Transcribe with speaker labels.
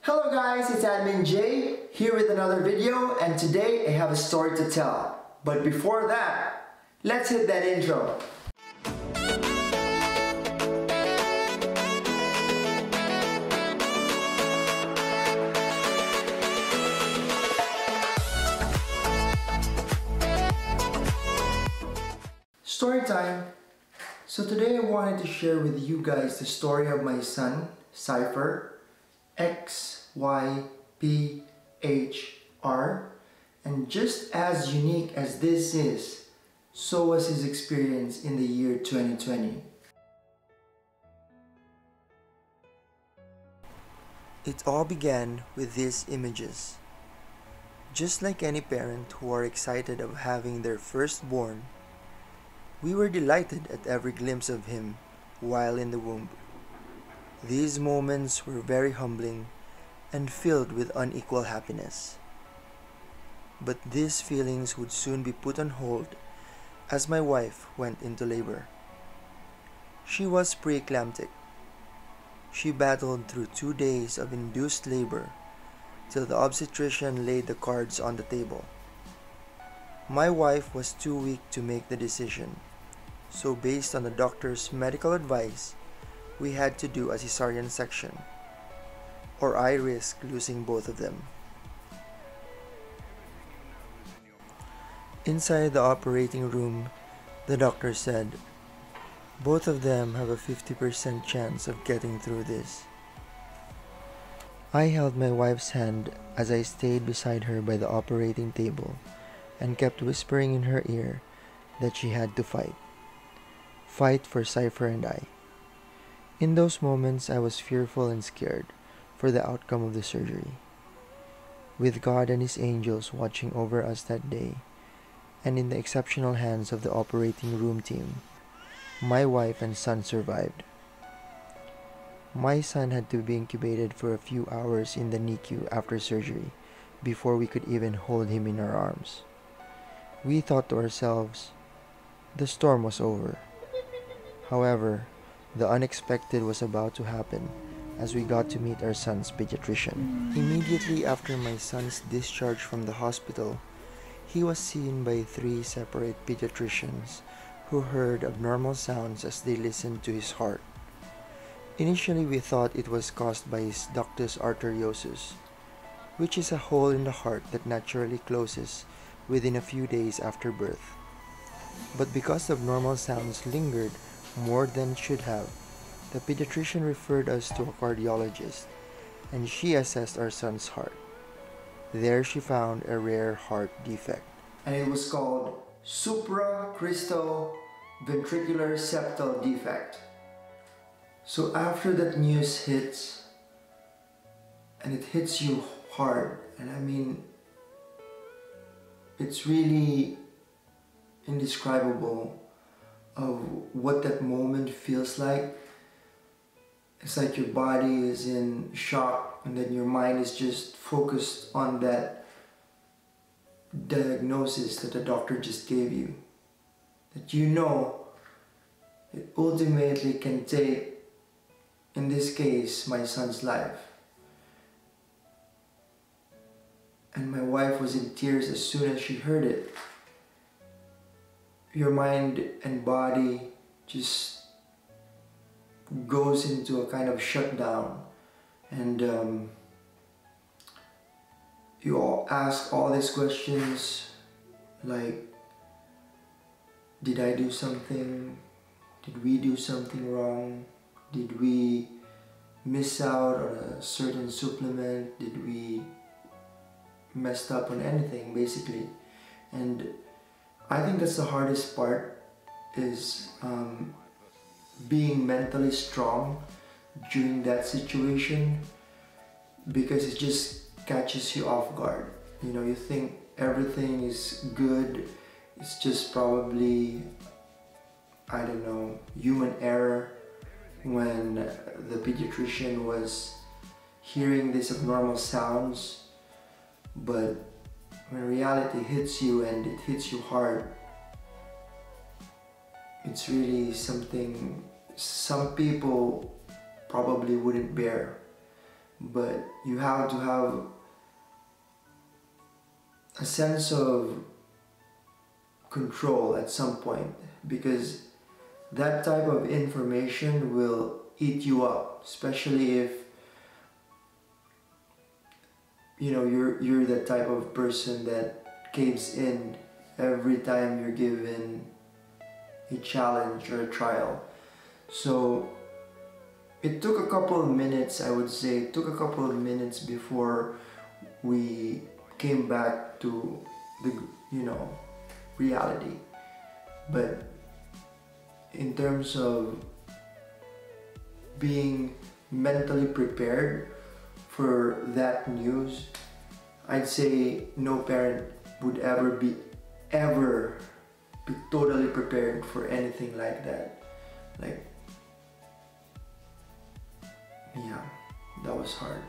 Speaker 1: Hello guys, it's Admin Jay here with another video, and today I have a story to tell. But before that, let's hit that intro. Story time. So today I wanted to share with you guys the story of my son, Xyphr, Xyphr, and just as unique as this is, so was his experience in the year 2020. It all began with these images. Just like any parent who are excited of having their firstborn, we were delighted at every glimpse of him while in the womb. These moments were very humbling and filled with unequal happiness. But these feelings would soon be put on hold as my wife went into labor. She was pre-eclamptic. She battled through 2 days of induced labor till the obstetrician laid the cards on the table. My wife was too weak to make the decision, so based on the doctor's medical advice, we had to do a cesarean section, or I risked losing both of them. Inside the operating room, the doctor said, "Both of them have a 50% chance of getting through this." I held my wife's hand as I stayed beside her by the operating table and kept whispering in her ear that she had to fight for Xyphr and I. In those moments, I was fearful and scared for the outcome of the surgery. With God and His angels watching over us that day, and in the exceptional hands of the operating room team, my wife and son survived. My son had to be incubated for a few hours in the NICU after surgery before we could even hold him in our arms. We thought to ourselves, the storm was over. However, the unexpected was about to happen as we got to meet our son's pediatrician. Immediately after my son's discharge from the hospital, he was seen by 3 separate pediatricians who heard abnormal sounds as they listened to his heart. Initially, we thought it was caused by his ductus arteriosus, which is a hole in the heart that naturally closes within a few days after birth. But because the abnormal sounds lingered more than it should have, the pediatrician referred us to a cardiologist, and she assessed our son's heart. There she found a rare heart defect, and it was called supracrystal ventricular septal defect. So after that news hits, and it hits you hard, and I mean, it's really indescribable of what that moment feels like. It's like your body is in shock, and then your mind is just focused on that diagnosis that the doctor just gave you. That you know it ultimately can take, in this case, my son's life. And my wife was in tears as soon as she heard it. Your mind and body just goes into a kind of shutdown, and you all ask all these questions like, did I do something? Did we do something wrong? Did we miss out on a certain supplement? Did we messed up on anything, basically? And I think that's the hardest part, is being mentally strong during that situation, because it just catches you off guard. You know, you think everything is good, it's just probably, I don't know, human error, when the pediatrician was hearing these abnormal sounds. But when reality hits you, and it hits you hard, it's really something some people probably wouldn't bear. but you have to have a sense of control at some point, because that type of information will eat you up, especially if you're the type of person that caves in every time you're given a challenge or a trial. So it took a couple of minutes, I would say, it took a couple of minutes before we came back to the reality. But in terms of being mentally prepared for that news, I'd say no parent would ever be totally prepared for anything like that. Like, yeah, that was hard.